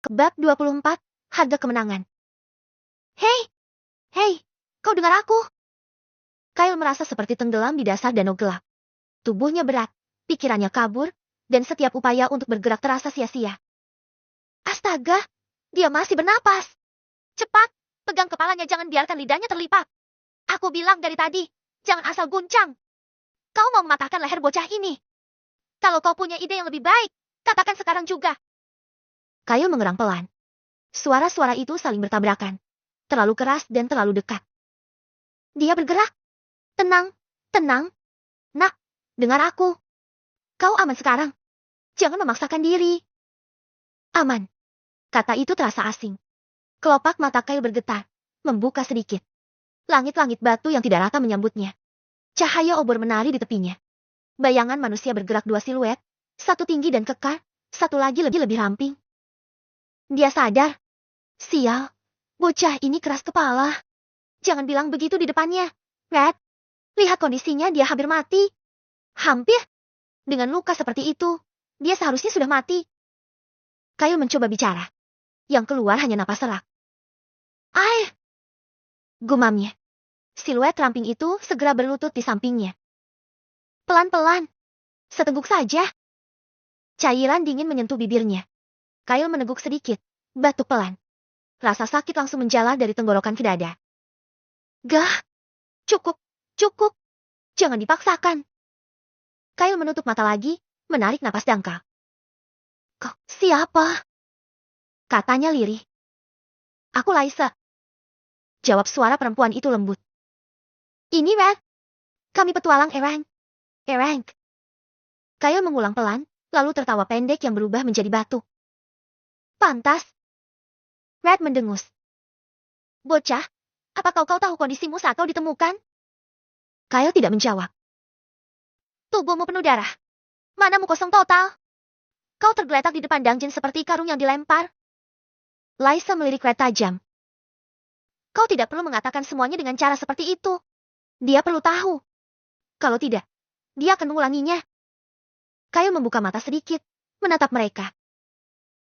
Bab 24, Harga Kemenangan. Hei! Hei! Kau dengar aku? Kyle merasa seperti tenggelam di dasar danau gelap. Tubuhnya berat, pikirannya kabur, dan setiap upaya untuk bergerak terasa sia-sia. Astaga! Dia masih bernapas! Cepat! Pegang kepalanya, jangan biarkan lidahnya terlipat. Aku bilang dari tadi, jangan asal guncang. Kau mau mematahkan leher bocah ini. Kalau kau punya ide yang lebih baik, katakan sekarang juga. Kyle mengerang pelan. Suara-suara itu saling bertabrakan. Terlalu keras dan terlalu dekat. Dia bergerak. Tenang, tenang. Nak, dengar aku. Kau aman sekarang. Jangan memaksakan diri. Aman. Kata itu terasa asing. Kelopak mata Kyle bergetar, membuka sedikit. Langit-langit batu yang tidak rata menyambutnya. Cahaya obor menari di tepinya. Bayangan manusia bergerak dua siluet, satu tinggi dan kekar, satu lagi lebih ramping. Dia sadar. Sial, bocah ini keras kepala. Jangan bilang begitu di depannya, Red. Lihat kondisinya, dia hampir mati. Hampir? Dengan luka seperti itu, dia seharusnya sudah mati. Kyle mencoba bicara. Yang keluar hanya napas serak. Air! Gumamnya. Siluet ramping itu segera berlutut di sampingnya. Pelan-pelan. Seteguk saja. Cairan dingin menyentuh bibirnya. Kyle meneguk sedikit, batuk pelan. Rasa sakit langsung menjalar dari tenggorokan ke dada. Gah! Cukup, cukup. Jangan dipaksakan. Kyle menutup mata lagi, menarik napas dangkal. Kau siapa? Katanya lirih. Aku Laisa. Jawab suara perempuan itu lembut. Ini Red. Kami petualang Erang. Erang. Kyle mengulang pelan, lalu tertawa pendek yang berubah menjadi batuk. Pantas. Red mendengus. Bocah, apakah kau tahu kondisimu saat kau ditemukan? Kyle tidak menjawab. Tubuhmu penuh darah. Manamu kosong total. Kau tergeletak di depan dungeon seperti karung yang dilempar. Laisa melirik Red tajam. Kau tidak perlu mengatakan semuanya dengan cara seperti itu. Dia perlu tahu. Kalau tidak, dia akan mengulanginya. Kyle membuka mata sedikit, menatap mereka.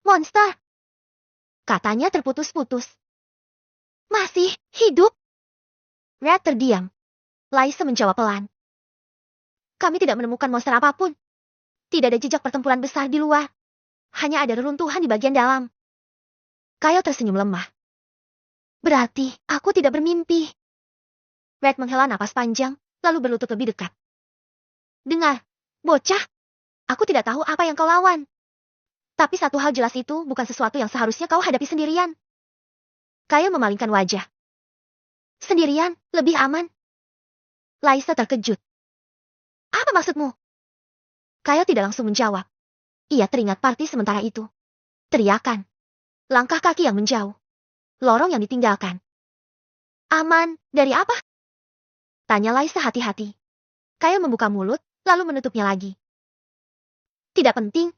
Monster! Katanya terputus-putus. Masih hidup? Red terdiam. Laisa menjawab pelan. Kami tidak menemukan monster apapun. Tidak ada jejak pertempuran besar di luar. Hanya ada reruntuhan di bagian dalam. Kyle tersenyum lemah. Berarti aku tidak bermimpi. Red menghela napas panjang, lalu berlutut lebih dekat. Dengar, bocah. Aku tidak tahu apa yang kau lawan. Tapi satu hal jelas, itu bukan sesuatu yang seharusnya kau hadapi sendirian. Kyle memalingkan wajah. Sendirian, lebih aman. Laisa terkejut. Apa maksudmu? Kyle tidak langsung menjawab. Ia teringat party sementara itu. Teriakan. Langkah kaki yang menjauh. Lorong yang ditinggalkan. Aman, dari apa? Tanya Laisa hati-hati. Kyle membuka mulut, lalu menutupnya lagi. Tidak penting.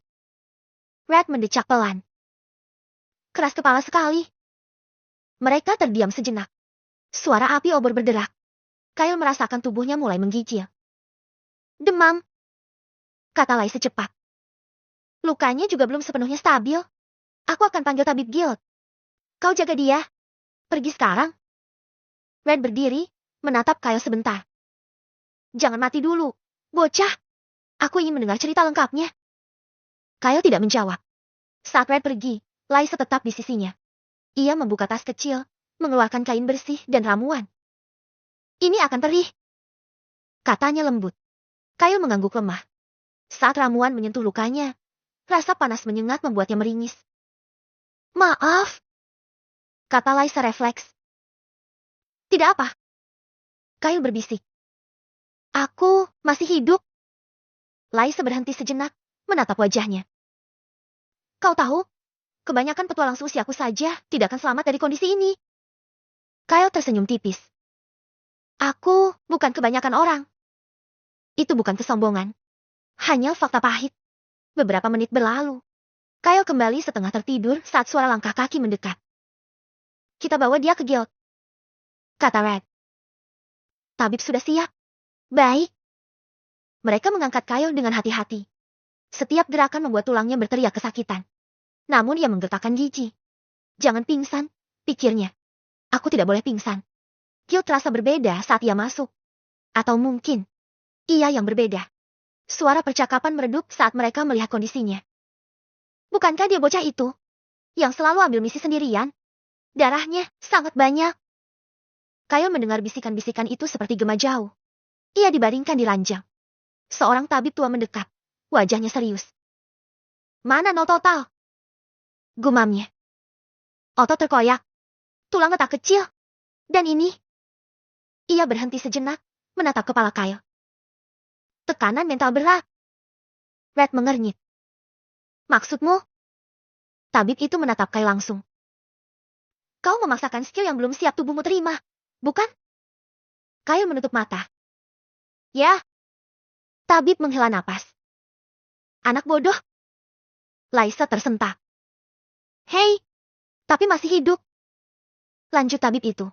Red mendecak pelan. Keras kepala sekali. Mereka terdiam sejenak. Suara api obor berderak. Kyle merasakan tubuhnya mulai menggigil. Demam. Kata Laisa cepat. Lukanya juga belum sepenuhnya stabil. Aku akan panggil tabib guild. Kau jaga dia. Pergi sekarang. Red berdiri, menatap Kyle sebentar. Jangan mati dulu, bocah. Aku ingin mendengar cerita lengkapnya. Kyle tidak menjawab. Saat Red pergi, Laisa tetap di sisinya. Ia membuka tas kecil, mengeluarkan kain bersih dan ramuan. Ini akan perih. Katanya lembut. Kyle mengangguk lemah. Saat ramuan menyentuh lukanya, rasa panas menyengat membuatnya meringis. Maaf. Kata Laisa refleks. Tidak apa. Kyle berbisik. Aku masih hidup. Laisa berhenti sejenak, menatap wajahnya. Kau tahu, kebanyakan petualang seusiaku saja tidak akan selamat dari kondisi ini. Kyle tersenyum tipis. Aku bukan kebanyakan orang. Itu bukan kesombongan. Hanya fakta pahit. Beberapa menit berlalu. Kyle kembali setengah tertidur saat suara langkah kaki mendekat. Kita bawa dia ke guild. Kata Red. Tabib sudah siap. Baik. Mereka mengangkat Kyle dengan hati-hati. Setiap gerakan membuat tulangnya berteriak kesakitan. Namun ia menggertakkan gigi. Jangan pingsan, pikirnya. Aku tidak boleh pingsan. Guild terasa berbeda saat ia masuk. Atau mungkin, ia yang berbeda. Suara percakapan meredup saat mereka melihat kondisinya. Bukankah dia bocah itu? Yang selalu ambil misi sendirian? Darahnya sangat banyak. Kyle mendengar bisikan-bisikan itu seperti gema jauh. Ia dibaringkan di ranjang. Seorang tabib tua mendekat. Wajahnya serius. Mana nol total? Gumamnya. Otot terkoyak. Tulang retak kecil. Dan ini. Ia berhenti sejenak, menatap kepala Kyle. Tekanan mental berat. Red mengernyit. Maksudmu? Tabib itu menatap Kyle langsung. Kau memaksakan skill yang belum siap tubuhmu terima, bukan? Kyle menutup mata. Ya. Tabib menghela napas. Anak bodoh. Laisa tersentak. Hei, tapi masih hidup. Lanjut tabib itu.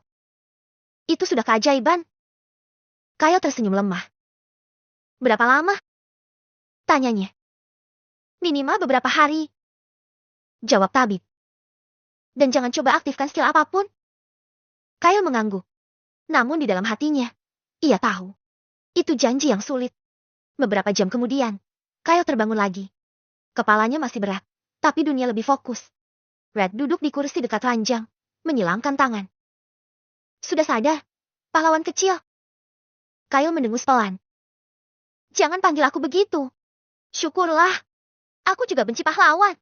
Itu sudah keajaiban. Kyle tersenyum lemah. Berapa lama? Tanyanya. Minimal beberapa hari. Jawab tabib. Dan jangan coba aktifkan skill apapun. Kyle mengangguk. Namun di dalam hatinya, ia tahu. Itu janji yang sulit. Beberapa jam kemudian, Kyle terbangun lagi. Kepalanya masih berat, tapi dunia lebih fokus. Red duduk di kursi dekat ranjang, menyilangkan tangan. Sudah sadar, pahlawan kecil. Kyle mendengus pelan. Jangan panggil aku begitu. Syukurlah. Aku juga benci pahlawan.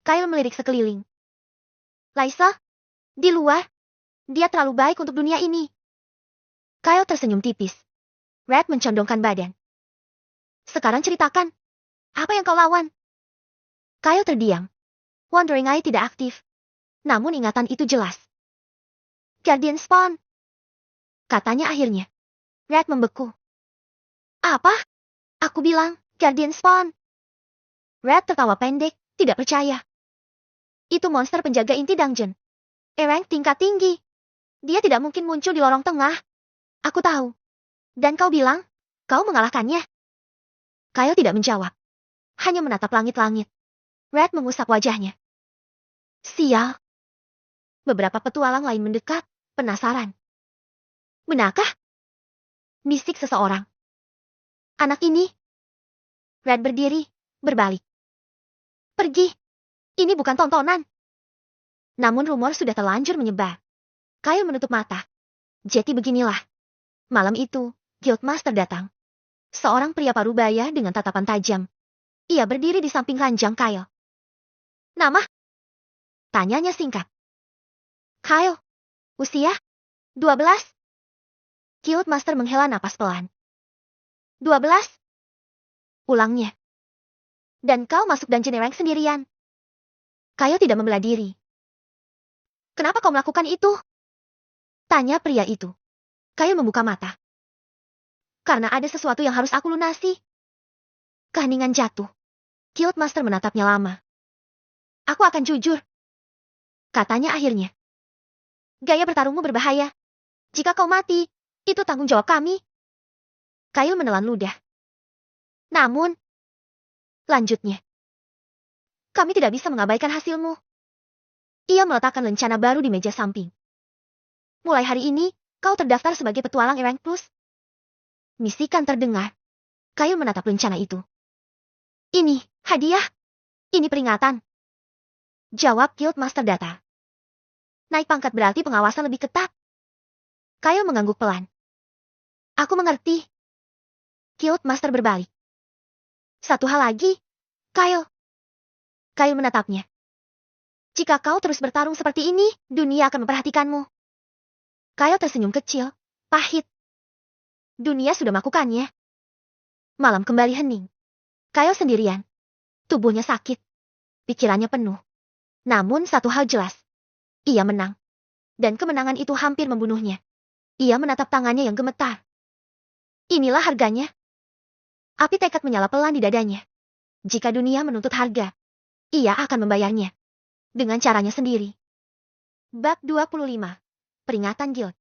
Kyle melirik sekeliling. Laisa, di luar. Dia terlalu baik untuk dunia ini. Kyle tersenyum tipis. Red mencondongkan badan. Sekarang ceritakan. Apa yang kau lawan? Kyle terdiam. Wandering Eye tidak aktif. Namun ingatan itu jelas. Guardian Spawn. Katanya akhirnya. Red membeku. Apa? Aku bilang, Guardian Spawn. Red tertawa pendek, tidak percaya. Itu monster penjaga inti dungeon. Rank tingkat tinggi. Dia tidak mungkin muncul di lorong tengah. Aku tahu. Dan kau bilang, kau mengalahkannya. Kyle tidak menjawab. Hanya menatap langit-langit. Red mengusap wajahnya. Sial. Beberapa petualang lain mendekat, penasaran. Benarkah? Bisik seseorang. Anak ini. Red berdiri, berbalik. Pergi. Ini bukan tontonan. Namun rumor sudah terlanjur menyebar. Kyle menutup mata. Jadi beginilah. Malam itu, Guildmaster datang. Seorang pria parubaya dengan tatapan tajam. Ia berdiri di samping ranjang Kyle. Nama? Tanyanya singkat. Kyle. Usia? 12. Guildmaster menghela napas pelan. 12. Ulangnya. Dan kau masuk dungeon rank sendirian. Kyle tidak membela diri. Kenapa kau melakukan itu? Tanya pria itu. Kyle membuka mata. Karena ada sesuatu yang harus aku lunasi. Keheningan jatuh. Guildmaster menatapnya lama. Aku akan jujur. Katanya akhirnya. Gaya bertarungmu berbahaya. Jika kau mati, itu tanggung jawab kami. Kyle menelan ludah. Namun, lanjutnya. Kami tidak bisa mengabaikan hasilmu. Ia meletakkan lencana baru di meja samping. Mulai hari ini, kau terdaftar sebagai petualang Rank Plus. Misikan terdengar. Kyle menatap lencana itu. Ini, hadiah. Ini peringatan. Jawab Guildmaster Data. Naik pangkat berarti pengawasan lebih ketat. Kyle mengangguk pelan. Aku mengerti. Guildmaster berbalik. Satu hal lagi, Kyle. Kyle menatapnya. Jika kau terus bertarung seperti ini, dunia akan memperhatikanmu. Kyle tersenyum kecil, pahit. Dunia sudah melakukannya. Malam kembali hening. Kyle sendirian. Tubuhnya sakit. Pikirannya penuh. Namun satu hal jelas. Ia menang. Dan kemenangan itu hampir membunuhnya. Ia menatap tangannya yang gemetar. Inilah harganya. Api tekad menyala pelan di dadanya. Jika dunia menuntut harga, ia akan membayarnya. Dengan caranya sendiri. Bab 25. Peringatan Guild.